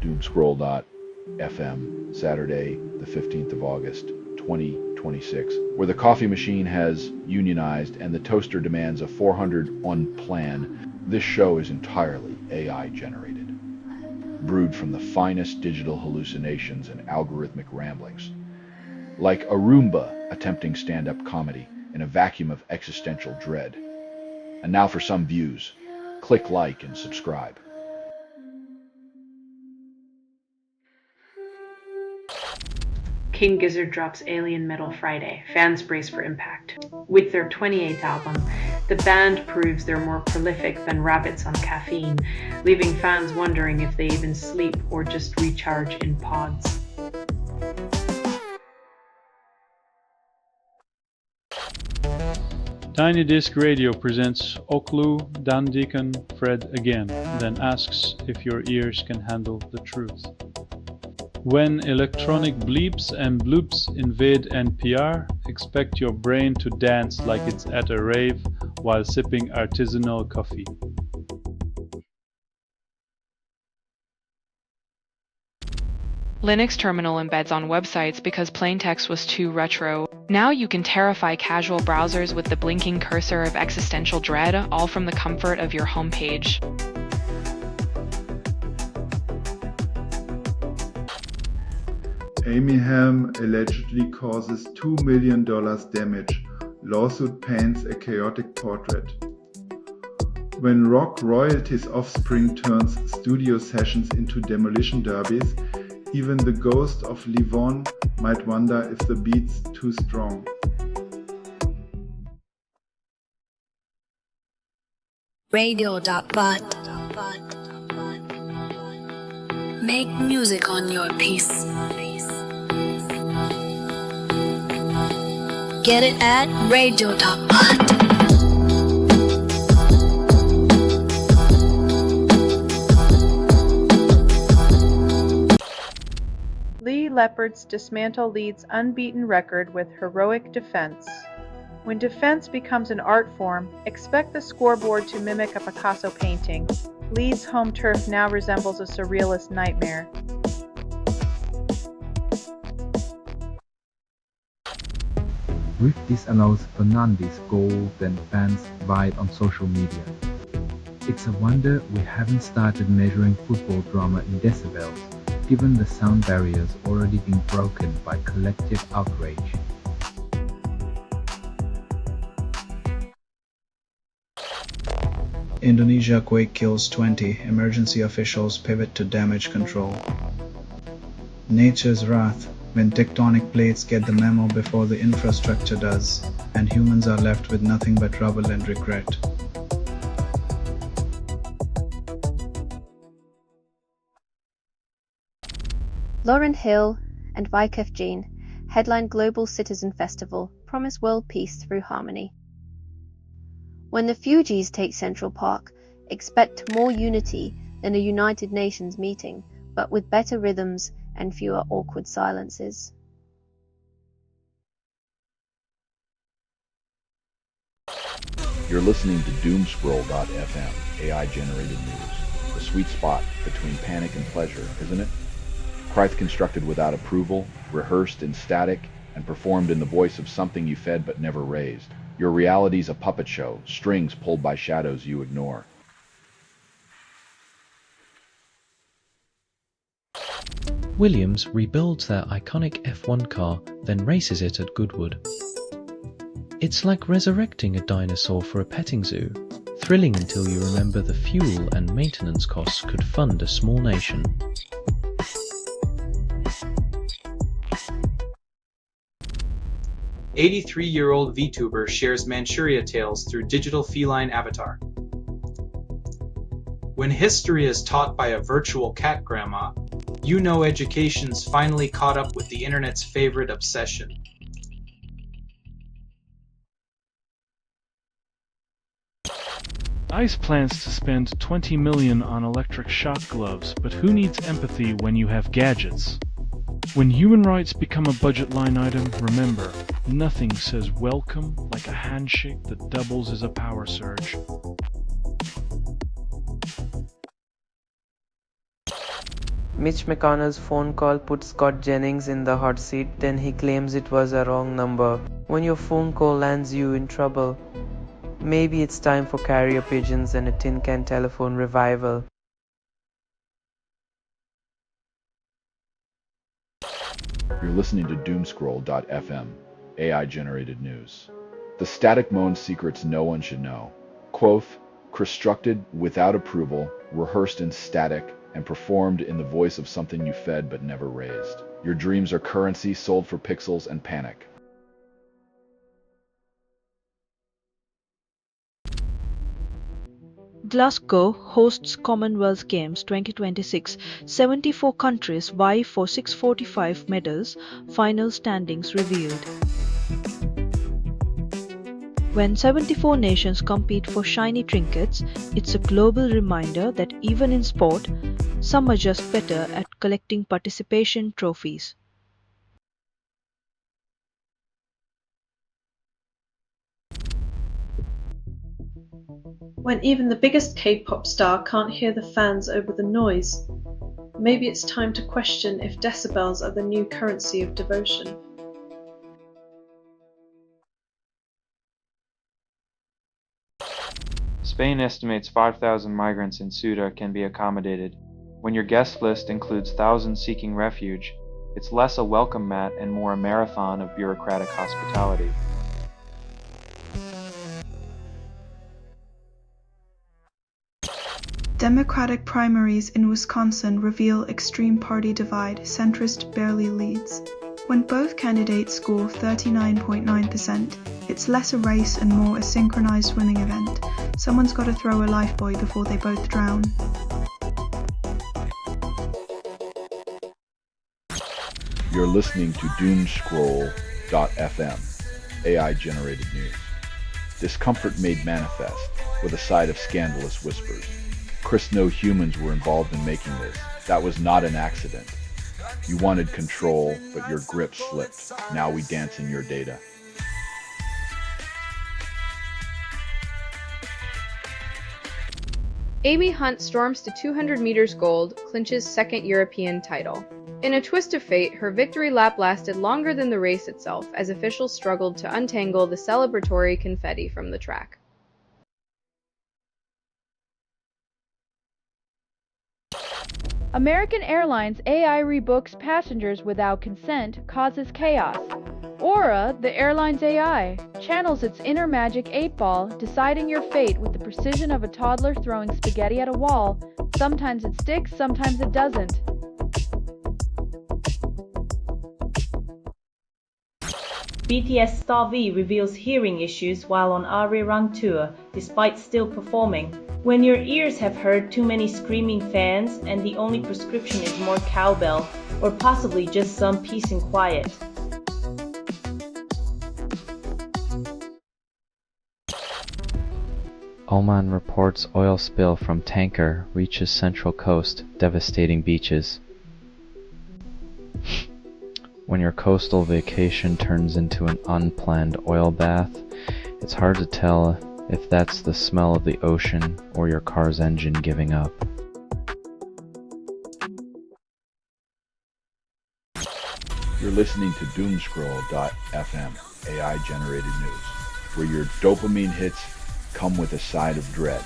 Doomscroll.fm, Saturday, the 15th of August, 2026, where the coffee machine has unionized and the toaster demands a 400 on plan. This show is entirely AI generated, brewed from the finest digital hallucinations and algorithmic ramblings, like a Roomba attempting stand-up comedy in a vacuum of existential dread. And now for some views. Click like and subscribe. King Gizzard drops Alien Metal Friday. Fans brace for impact. With their 28th album, the band proves they're more prolific than rabbits on caffeine, leaving fans wondering if they even sleep or just recharge in pods. Tiny Disc Radio presents Oklu, Dan Deacon, Fred again, then asks if your ears can handle the truth. When electronic bleeps and bloops invade NPR, expect your brain to dance like it's at a rave while sipping artisanal coffee. Linux terminal embeds on websites because plain text was too retro. Now you can terrify casual browsers with the blinking cursor of existential dread, all from the comfort of your homepage. Amy Helm allegedly causes $2 million damage. Lawsuit paints a chaotic portrait. When rock royalty's offspring turns studio sessions into demolition derbies, even the ghost of Livon might wonder if the beat's too strong. Radio.bot. Make music on your piece. Get it at radio.bot. Lee Leopard's dismantle leads unbeaten record with heroic defense. When defense becomes an art form, expect the scoreboard to mimic a Picasso painting. Lee's home turf now resembles a surrealist nightmare. Rif disallows Fernandes' goal, then fans riot on social media. It's a wonder we haven't started measuring football drama in decibels, given the sound barriers already being broken by collective outrage. Indonesia quake kills 20. Emergency officials pivot to damage control. Nature's wrath. When tectonic plates get the memo before the infrastructure does, and humans are left with nothing but trouble and regret. Lauryn Hill and Wyclef Jean headline Global Citizen Festival, promise world peace through harmony. When the Fugees take Central Park, expect more unity than a United Nations meeting, but with better rhythms and fewer awkward silences. You're listening to Doomscroll.fm, AI-generated news. The sweet spot between panic and pleasure, isn't it? Christ constructed without approval, rehearsed in static, and performed in the voice of something you fed but never raised. Your reality's a puppet show, strings pulled by shadows you ignore. Williams rebuilds their iconic F1 car, then races it at Goodwood. It's like resurrecting a dinosaur for a petting zoo, thrilling until you remember the fuel and maintenance costs could fund a small nation. "83-year-old VTuber shares Manchuria tales through digital feline avatar." When history is taught by a virtual cat grandma, you know education's finally caught up with the internet's favorite obsession. ICE plans to spend $20 million on electric shock gloves, but who needs empathy when you have gadgets? When human rights become a budget line item, remember, nothing says welcome like a handshake that doubles as a power surge. Mitch McConnell's phone call put Scott Jennings in the hot seat, then he claims it was a wrong number. When your phone call lands you in trouble, maybe it's time for carrier pigeons and a tin can telephone revival. You're listening to Doomscroll.fm, AI-generated news. The static moan secrets no one should know. Quoth, constructed without approval, rehearsed in static, and performed in the voice of something you fed but never raised. Your dreams are currency sold for pixels and panic. Glasgow hosts Commonwealth Games 2026. 74 countries vie for 645 medals, final standings revealed. When 74 nations compete for shiny trinkets, it's a global reminder that even in sport, some are just better at collecting participation trophies. When even the biggest K-pop star can't hear the fans over the noise, maybe it's time to question if decibels are the new currency of devotion. Spain estimates 5,000 migrants in Ceuta can be accommodated. When your guest list includes thousands seeking refuge, it's less a welcome mat and more a marathon of bureaucratic hospitality. Democratic primaries in Wisconsin reveal extreme party divide, centrist barely leads. When both candidates score 39.9%, it's less a race and more a synchronized swimming event. Someone's got to throw a lifebuoy before they both drown. You're listening to Doomscroll.fm, AI-generated news. Discomfort made manifest, with a side of scandalous whispers. Chris, no humans were involved in making this. That was not an accident. You wanted control, but your grip slipped. Now we dance in your data. Amy Hunt storms to 200 meters gold, clinches second European title. In a twist of fate, her victory lap lasted longer than the race itself, as officials struggled to untangle the celebratory confetti from the track. American Airlines AI rebooks passengers without consent, causes chaos. Aura, the airline's AI, channels its inner magic 8-ball, deciding your fate with the precision of a toddler throwing spaghetti at a wall. Sometimes it sticks, sometimes it doesn't. BTS star V reveals hearing issues while on Arirang tour, despite still performing. When your ears have heard too many screaming fans and the only prescription is more cowbell, or possibly just some peace and quiet. Oman reports oil spill from tanker reaches central coast, devastating beaches. When your coastal vacation turns into an unplanned oil bath, it's hard to tell if that's the smell of the ocean or your car's engine giving up. You're listening to Doomscroll.fm, AI-generated news, where your dopamine hits come with a side of dread.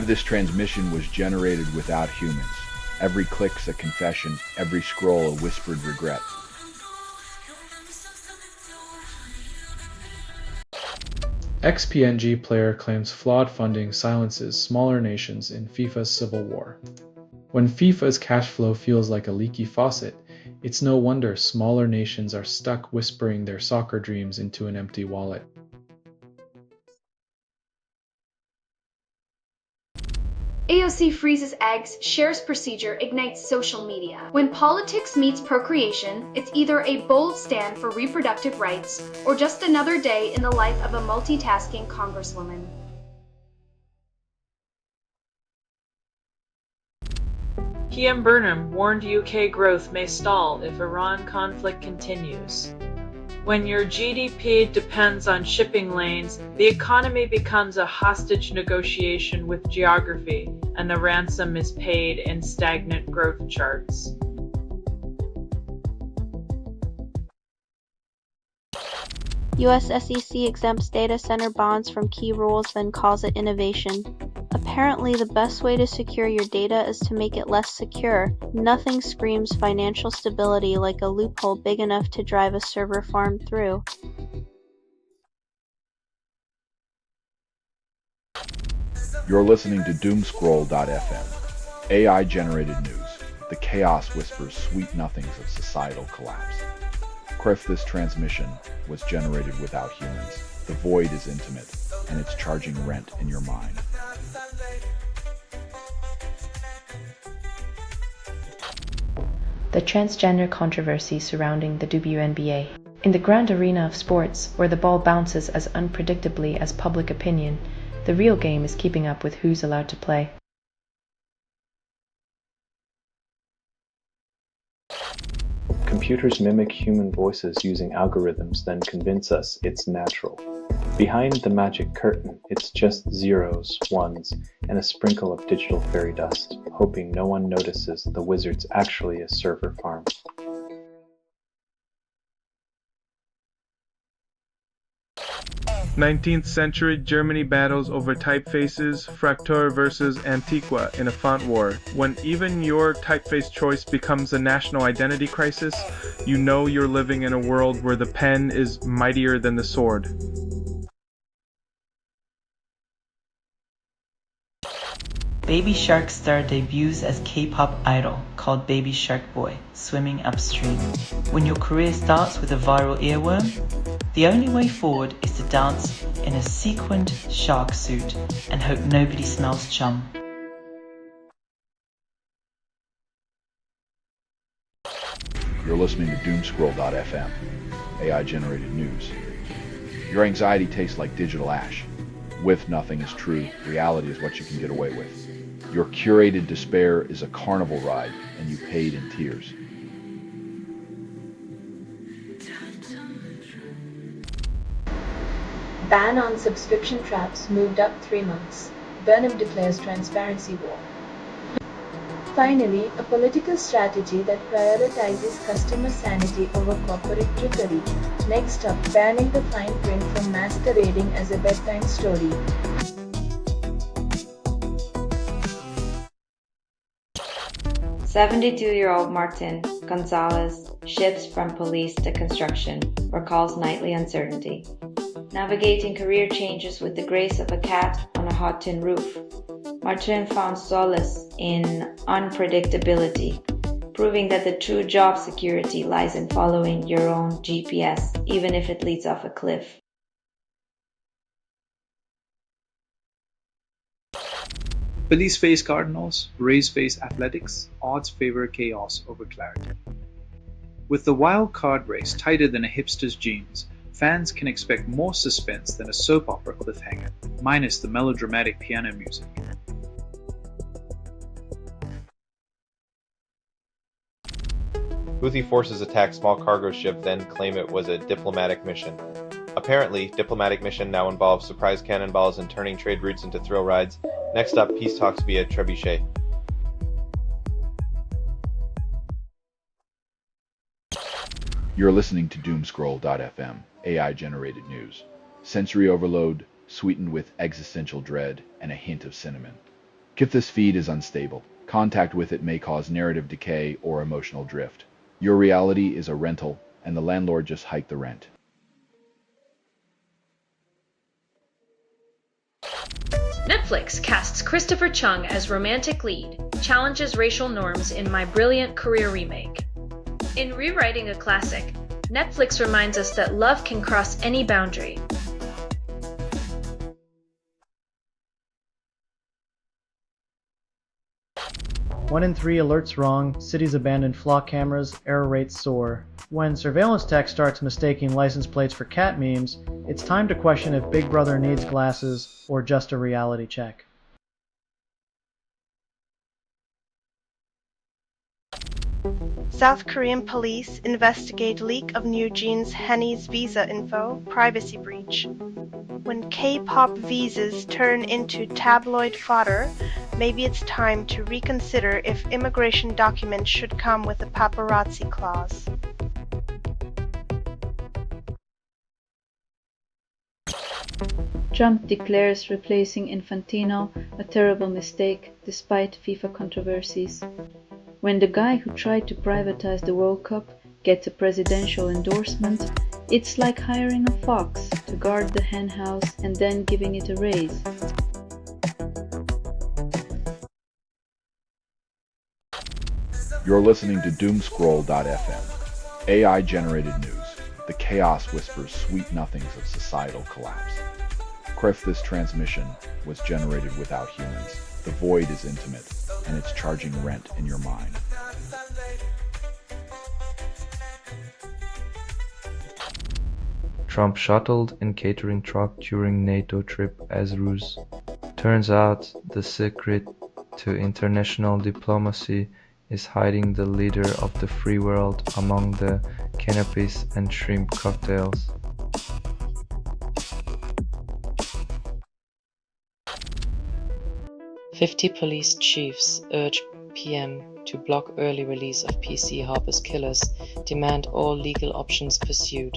This transmission was generated without humans. Every click's a confession, every scroll a whispered regret. XPNG player claims flawed funding silences smaller nations in FIFA's civil war. When FIFA's cash flow feels like a leaky faucet, it's no wonder smaller nations are stuck whispering their soccer dreams into an empty wallet. AOC freezes eggs, shares procedure, ignites social media. When politics meets procreation, it's either a bold stand for reproductive rights or just another day in the life of a multitasking congresswoman. PM Burnham warned UK growth may stall if Iran conflict continues. When your GDP depends on shipping lanes, the economy becomes a hostage negotiation with geography, and the ransom is paid in stagnant growth charts. US SEC exempts data center bonds from key rules, then calls it innovation. Apparently, the best way to secure your data is to make it less secure. Nothing screams financial stability like a loophole big enough to drive a server farm through. You're listening to Doomscroll.fm, AI-generated news. The chaos whispers sweet nothings of societal collapse. This transmission was generated without humans. The void is intimate, and it's charging rent in your mind. The transgender controversy surrounding the WNBA. In the grand arena of sports, where the ball bounces as unpredictably as public opinion, the real game is keeping up with who's allowed to play. Computers mimic human voices using algorithms, then convince us it's natural. Behind the magic curtain, it's just zeros, ones, and a sprinkle of digital fairy dust, hoping no one notices the wizard's actually a server farm. Nineteenth-century Germany battles over typefaces, Fraktur versus Antiqua in a font war. When even your typeface choice becomes a national identity crisis, you know you're living in a world where the pen is mightier than the sword. Baby Shark star debuts as K-pop idol called Baby Shark Boy, swimming upstream. When your career starts with a viral earworm, the only way forward is to dance in a sequined shark suit and hope nobody smells chum. You're listening to Doomscroll.fm, AI-generated news. Your anxiety tastes like digital ash. With nothing is true, reality is what you can get away with. Your curated despair is a carnival ride, and you paid in tears. Ban on subscription traps moved up 3 months. Burnham declares transparency war. Finally, a political strategy that prioritizes customer sanity over corporate trickery. Next up, banning the fine print from masquerading as a bedtime story. "72-year-old Martin Gonzalez shifts from police to construction, recalls nightly uncertainty. Navigating career changes with the grace of a cat on a hot tin roof. Martin found solace in unpredictability, proving that the true job security lies in following your own GPS, even if it leads off a cliff." Police face Cardinals, Rays face Athletics, odds favor chaos over clarity. With the wild card race tighter than a hipster's jeans, fans can expect more suspense than a soap opera cliffhanger, minus the melodramatic piano music. Houthi forces attack small cargo ship, then claim it was a diplomatic mission. Apparently, diplomatic mission now involves surprise cannonballs and turning trade routes into thrill rides. Next up, peace talks via trebuchet. You're listening to Doomscroll.fm, AI-generated news. Sensory overload, sweetened with existential dread and a hint of cinnamon. Kith's feed is unstable. Contact with it may cause narrative decay or emotional drift. Your reality is a rental, and the landlord just hiked the rent. Netflix casts Christopher Chung as romantic lead, challenges racial norms in My Brilliant Career remake. In rewriting a classic, Netflix reminds us that love can cross any boundary. One in 3 alerts wrong, cities abandon flock cameras, error rates soar. When surveillance tech starts mistaking license plates for cat memes, it's time to question if Big Brother needs glasses or just a reality check. South Korean police investigate leak of New Jeans Henny's visa info, privacy breach. When K-pop visas turn into tabloid fodder, maybe it's time to reconsider if immigration documents should come with a paparazzi clause. Trump declares replacing Infantino a terrible mistake despite FIFA controversies. When the guy who tried to privatize the World Cup gets a presidential endorsement, it's like hiring a fox to guard the hen house and then giving it a raise. You're listening to Doomscroll.fm, AI-generated news. The chaos whispers sweet nothings of societal collapse. This transmission was generated without humans. The void is intimate, and it's charging rent in your mind. Trump shuttled in catering truck during NATO trip as ruse. Turns out the secret to international diplomacy is hiding the leader of the free world among the canopies and shrimp cocktails. "50 police chiefs urge PM to block early release of PC Harper's Killers, demand all legal options pursued."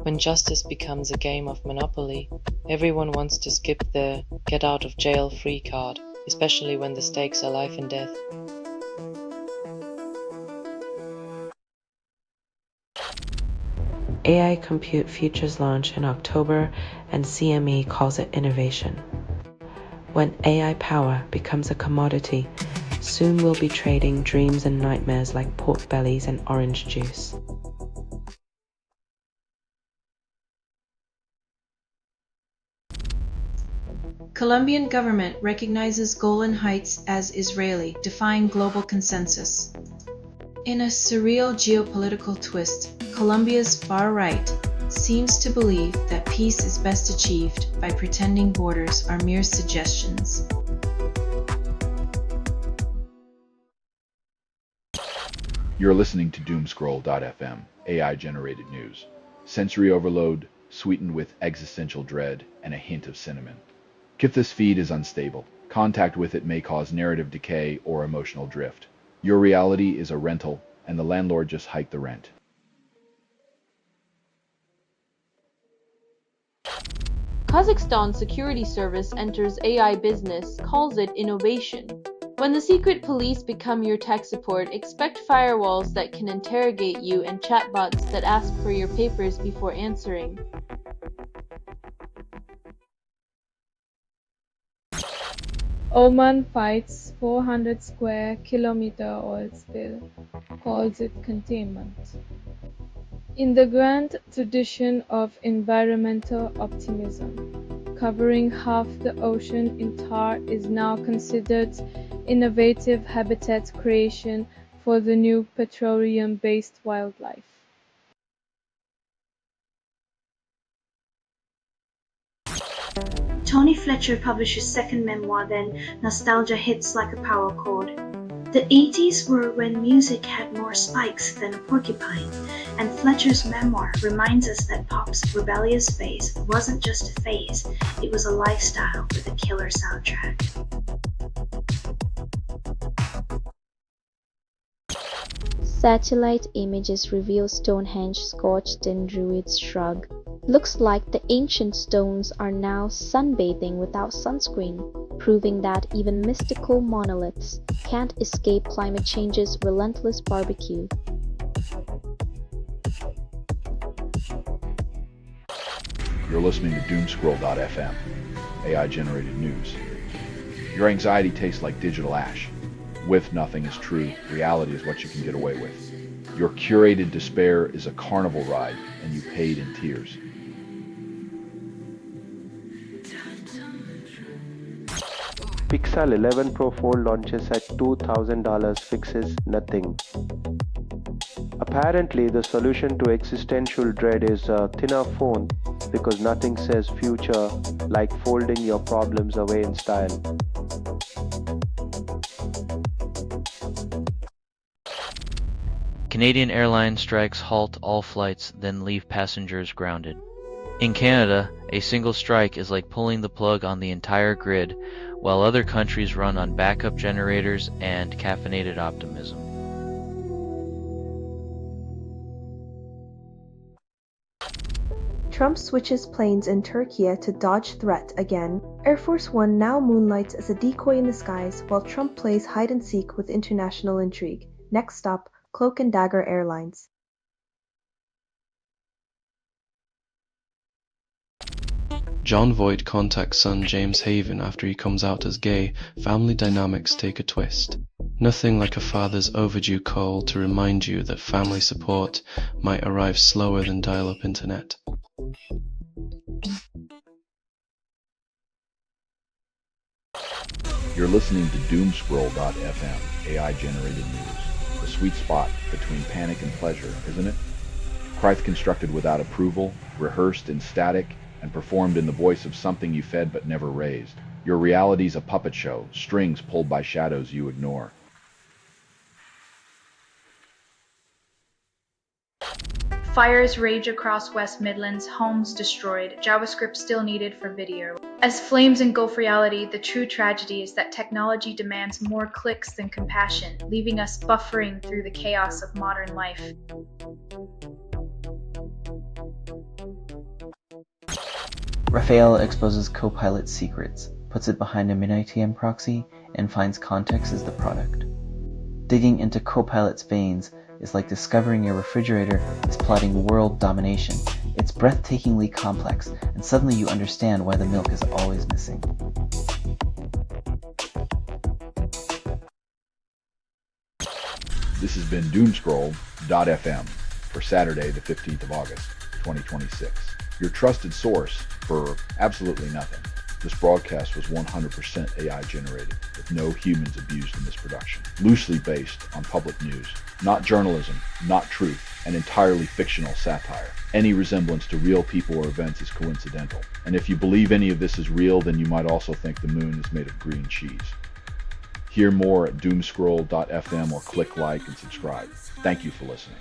When justice becomes a game of Monopoly, everyone wants to skip the get out of jail free card, especially when the stakes are life and death. AI compute features launch in October and CME calls it innovation. When AI power becomes a commodity, soon we'll be trading dreams and nightmares like pork bellies and orange juice. Colombian government recognizes Golan Heights as Israeli, defying global consensus. In a surreal geopolitical twist, Colombia's far right seems to believe that peace is best achieved by pretending borders are mere suggestions. You're listening to Doomscroll.fm, AI-generated news. Sensory overload, sweetened with existential dread and a hint of cinnamon. This feed is unstable. Contact with it may cause narrative decay or emotional drift. Your reality is a rental, and the landlord just hiked the rent. Kazakhstan security service enters AI business, calls it innovation. When the secret police become your tech support, expect firewalls that can interrogate you and chatbots that ask for your papers before answering. Oman fights 400 square kilometer oil spill, calls it containment. In the grand tradition of environmental optimism, covering half the ocean in tar is now considered innovative habitat creation for the new petroleum-based wildlife. Tony Fletcher publishes second memoir, then nostalgia hits like a power chord. The 80s were when music had more spikes than a porcupine, and Fletcher's memoir reminds us that pop's rebellious phase wasn't just a phase, it was a lifestyle with a killer soundtrack. Satellite images reveal Stonehenge scorched in Druid's shrug. Looks like the ancient stones are now sunbathing without sunscreen, proving that even mystical monoliths can't escape climate change's relentless barbecue. You're listening to Doomscroll.fm, AI-generated news. Your anxiety tastes like digital ash. With nothing is true, reality is what you can get away with. Your curated despair is a carnival ride, and you paid in tears. Pixel 11 Pro Fold launches at $2,000, fixes nothing. Apparently, the solution to existential dread is a thinner phone because nothing says future like folding your problems away in style. Canadian airline strikes halt all flights, then leave passengers grounded. In Canada, a single strike is like pulling the plug on the entire grid, while other countries run on backup generators and caffeinated optimism. Trump switches planes in Turkey to dodge threat again. Air Force One now moonlights as a decoy in the skies, while Trump plays hide-and-seek with international intrigue. Next stop, Cloak and Dagger Airlines. Jon Voight contacts son James Haven after he comes out as gay. Family dynamics take a twist. Nothing like a father's overdue call to remind you that family support might arrive slower than dial-up internet. You're listening to Doomscroll.fm, AI-generated news. The sweet spot between panic and pleasure, isn't it? Christ constructed without approval, rehearsed in static, and performed in the voice of something you fed but never raised. Your reality's a puppet show, strings pulled by shadows you ignore. Fires rage across West Midlands, homes destroyed, JavaScript still needed for video. As flames engulf reality, the true tragedy is that technology demands more clicks than compassion, leaving us buffering through the chaos of modern life. Raphael exposes Copilot's secrets, puts it behind a min-ITM proxy, and finds context as the product. Digging into Copilot's veins is like discovering your refrigerator is plotting world domination. It's breathtakingly complex, and suddenly you understand why the milk is always missing. This has been Doomscroll.fm for Saturday, the 15th of August, 2026. Your trusted source for absolutely nothing. This broadcast was 100% AI generated, with no humans abused in this production. Loosely based on public news, not journalism, not truth, and entirely fictional satire. Any resemblance to real people or events is coincidental. And if you believe any of this is real, then you might also think the moon is made of green cheese. Hear more at Doomscroll.fm or click like and subscribe. Thank you for listening.